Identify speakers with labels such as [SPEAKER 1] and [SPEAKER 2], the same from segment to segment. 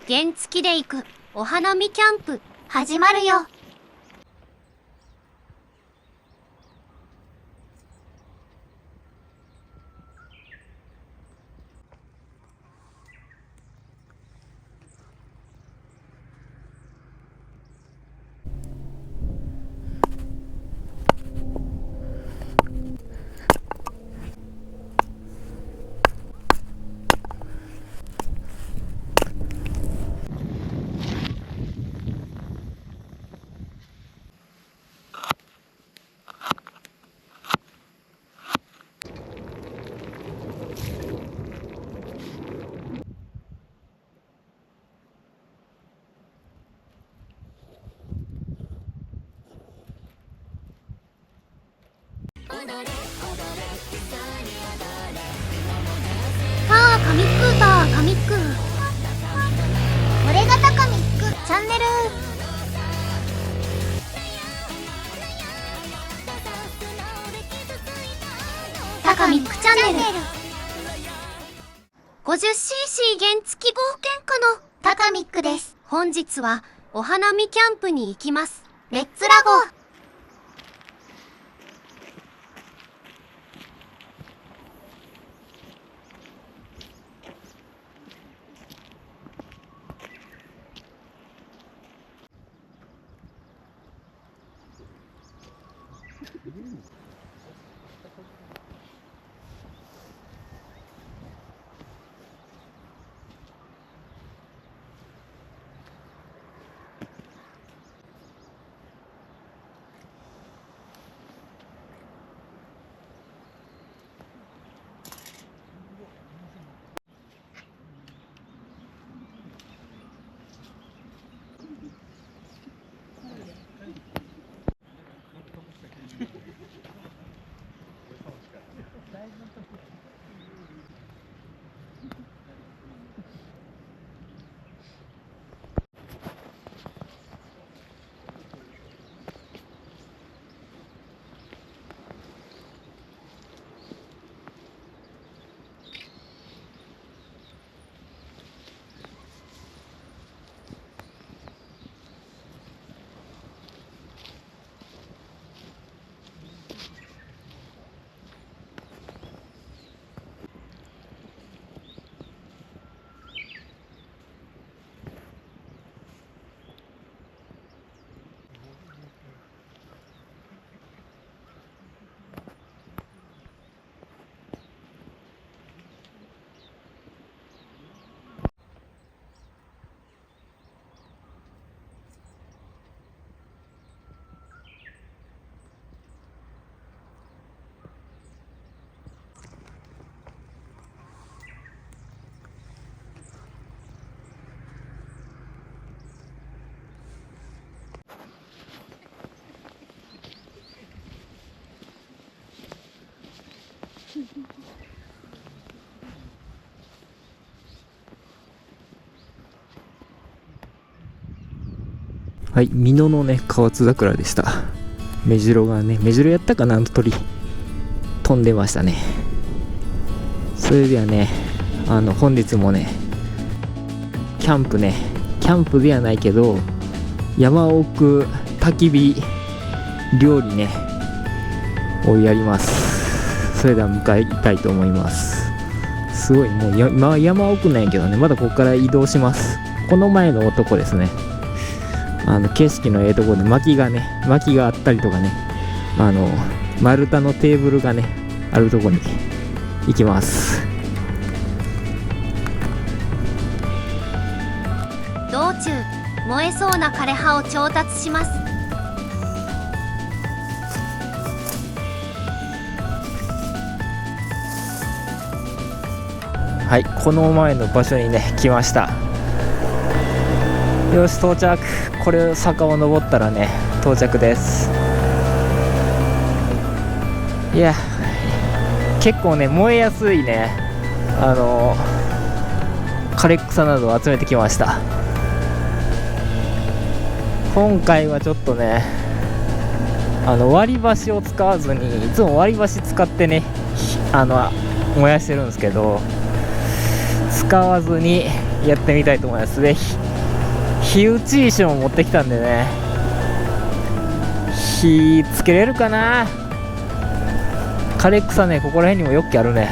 [SPEAKER 1] 原付で行くお花見キャンプ始まるよ。神っくーた神っくー。これがタカミックチャンネル。タカミックチャンネル。50cc 原付冒険家のタカミックです。本日はお花見キャンプに行きます。レッツラゴー。
[SPEAKER 2] はい、美濃のね、河津桜でした。メジロがね、メジロやったかな、あの鳥。飛んでましたね。それではね、本日もね、キャンプではないけど、山奥焚き火料理ね、をやります。それでは向かいたいと思います。すごい、もう今は山奥なんやけどね、まだここから移動します。この前の男ですね。景色のところで薪があったりとかね、丸太のテーブルがねあるところに行きます。
[SPEAKER 1] 道中燃えそうな枯れ葉を調達します。
[SPEAKER 2] はい、この前の場所にね来ました。よし、到着。これ坂を登ったらね到着です。いや結構ね燃えやすいね枯れ草などを集めてきました。今回はちょっとね割り箸を使わずに、いつも割り箸使ってね燃やしてるんですけど、使わずにやってみたいと思います。で、火打ち石も持ってきたんでね、火つけれるかな。枯れ草ね、ここら辺にもよっきあるね。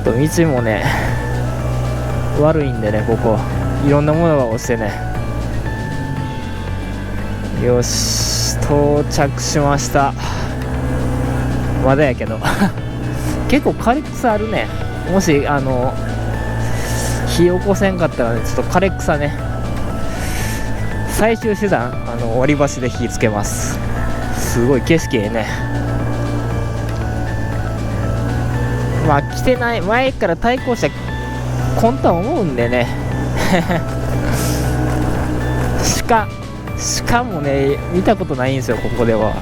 [SPEAKER 2] ちょっと道もね悪いんでね、ここいろんなものが落ちてね。よし、到着しました。まだやけど結構枯れ草あるね。もし火起こせんかったらね、ちょっと枯れ草ね、最終手段割り箸で火つけます。すごい景色ええね。まあ来てない前から対向車来んとは思うんでね鹿もね見たことないんですよ、ここでは。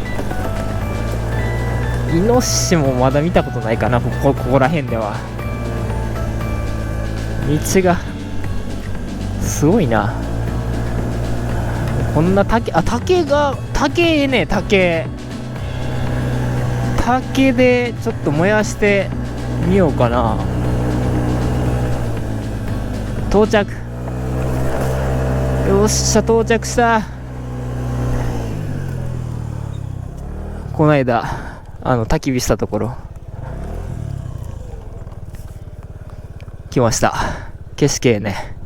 [SPEAKER 2] イノシシもまだ見たことないかな、ここら辺では。道がすごいな。こんな竹ね、竹でちょっと燃やしてみようかな。到着。よっしゃ、到着した。この間焚き火したところ来ました。景色ええね。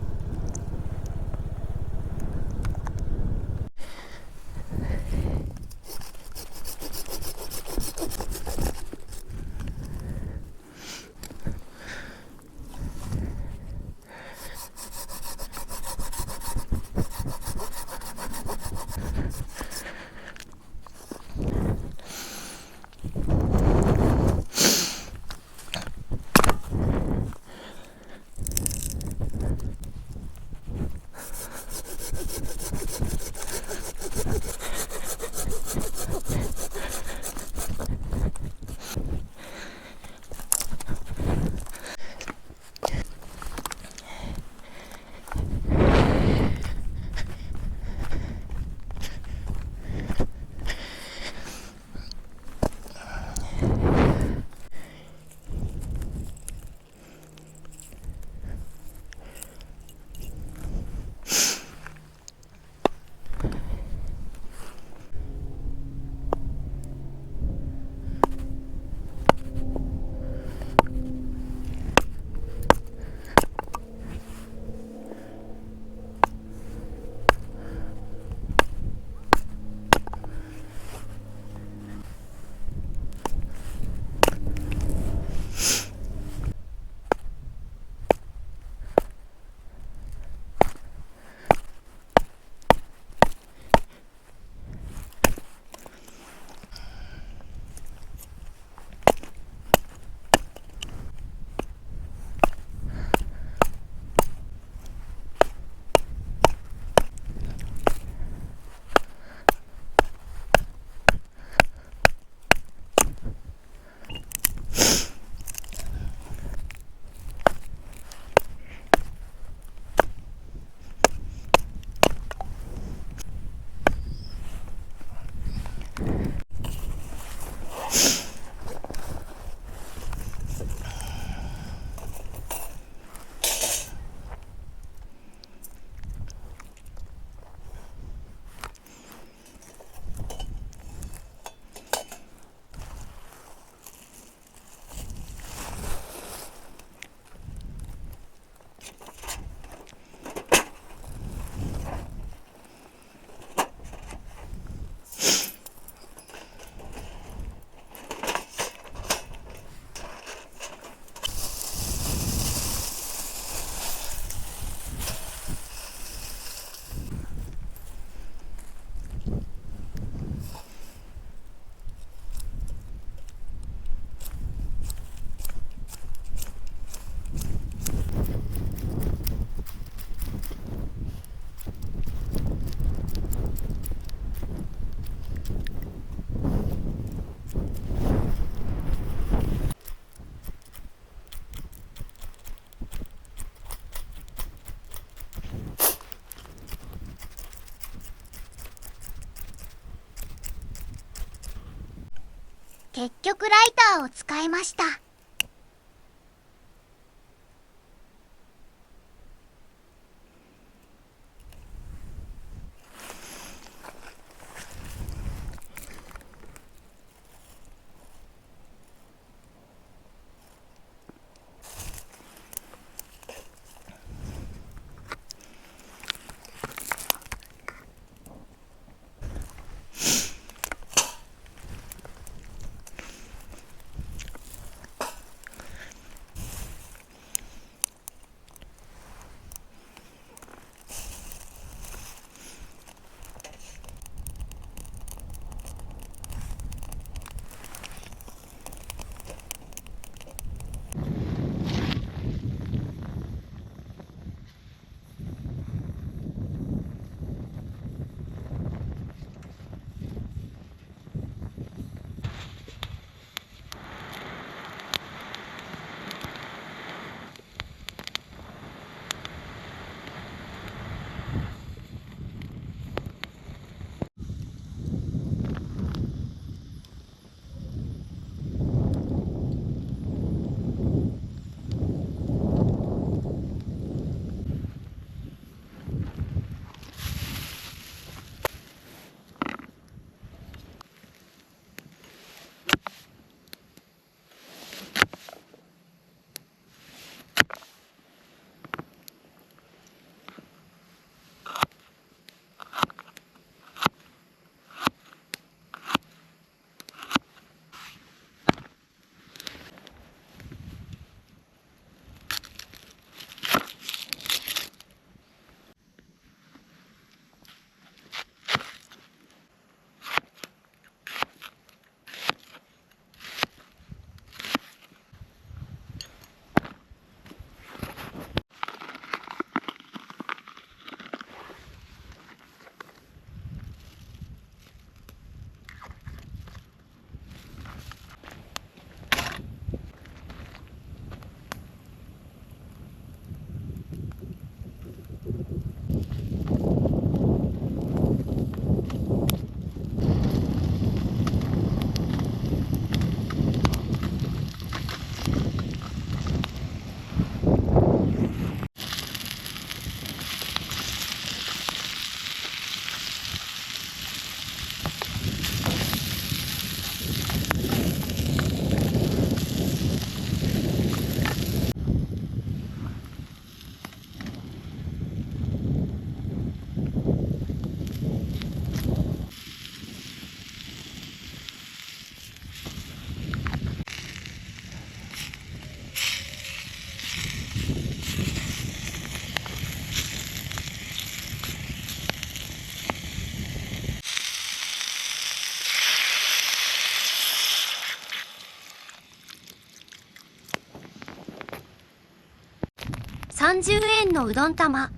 [SPEAKER 1] 結局ライターを使いました。30円のうどん玉。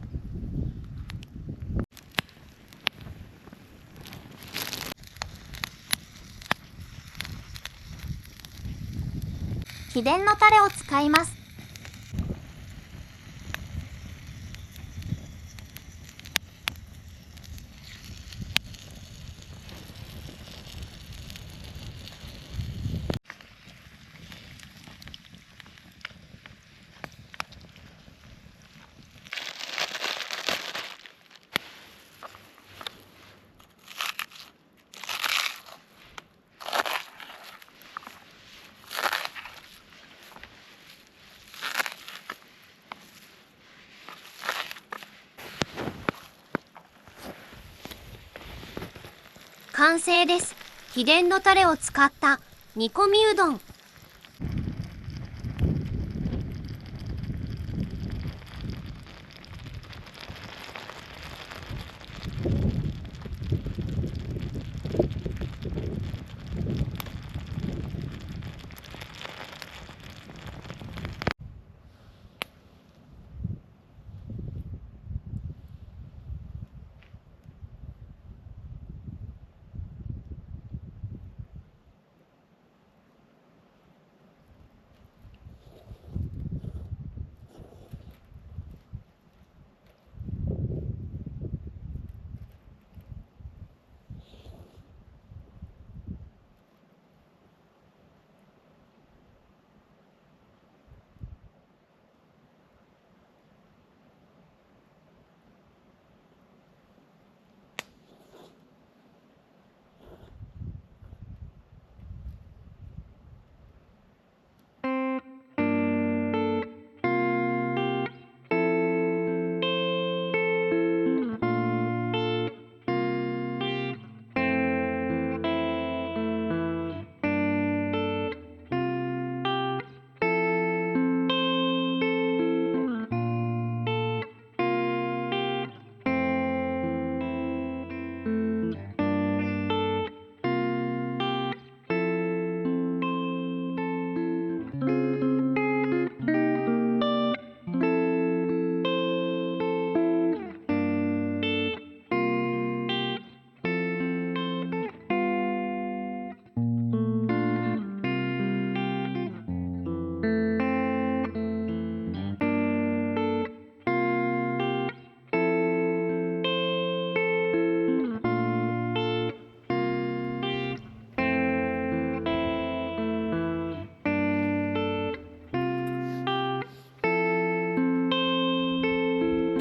[SPEAKER 1] 秘伝のタレを使います。完成です。秘伝のタレを使った煮込みうどん。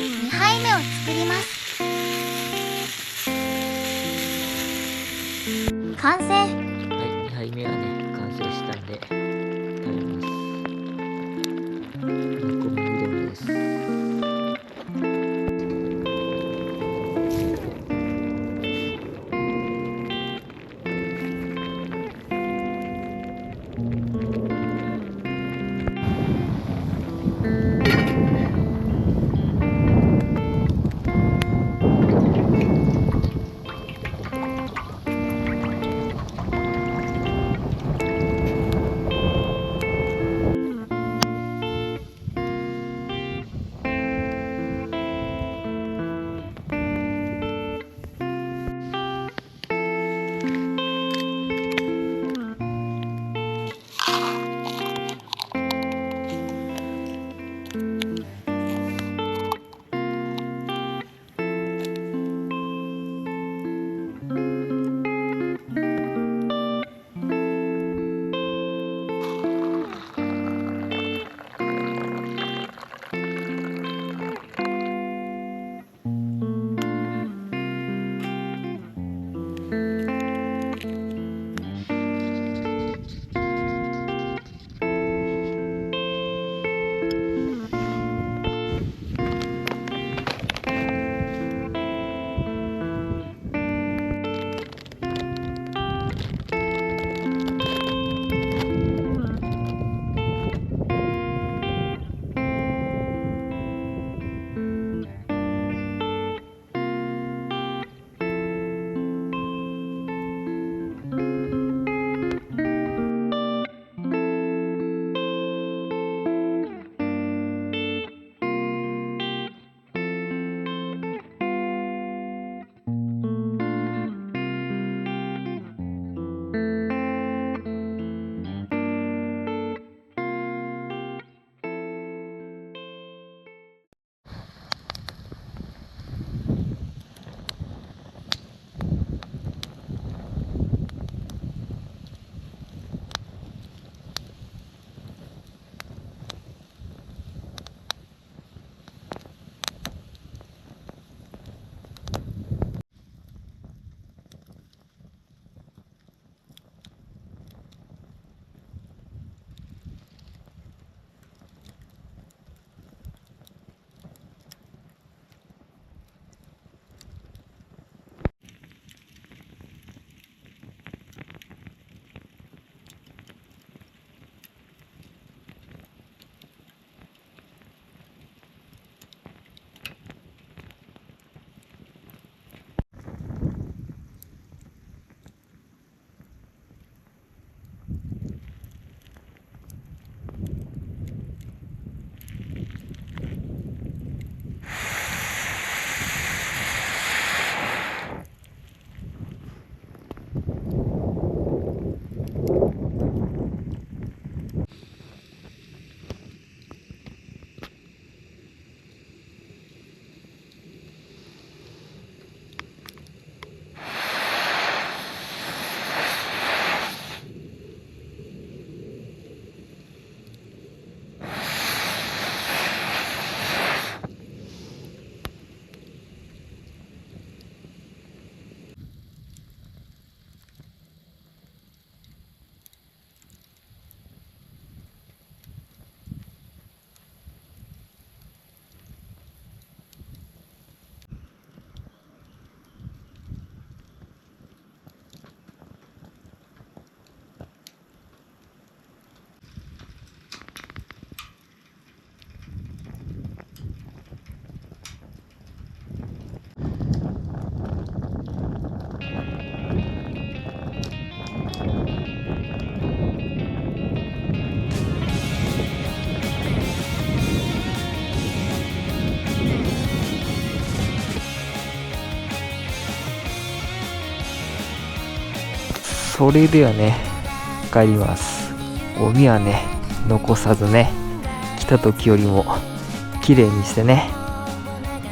[SPEAKER 1] 2杯目を作ります。完成。
[SPEAKER 2] はい、2杯目がね、完成したんで、食べます。煮込みうどんです。それではね、帰ります。ゴミはね、残さずね、来た時よりも綺麗にしてね、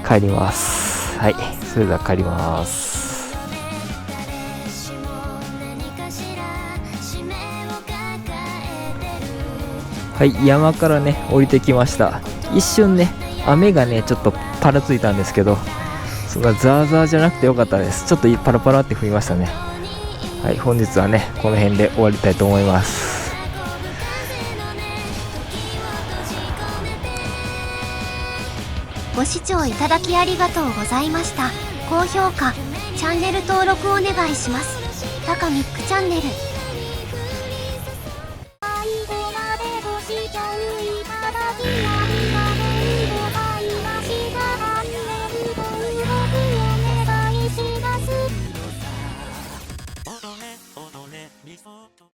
[SPEAKER 2] 帰ります。はい、それでは帰ります。はい、山からね、降りてきました。一瞬ね、雨がね、ちょっとパラついたんですけど、そんなザーザーじゃなくてよかったです。ちょっとパラパラって降りましたね。はい、本日はね、この辺で終わりたいと思います。
[SPEAKER 1] ご視聴いただきありがとうございました。高評価、チャンネル登録お願いします。タカミックチャンネル。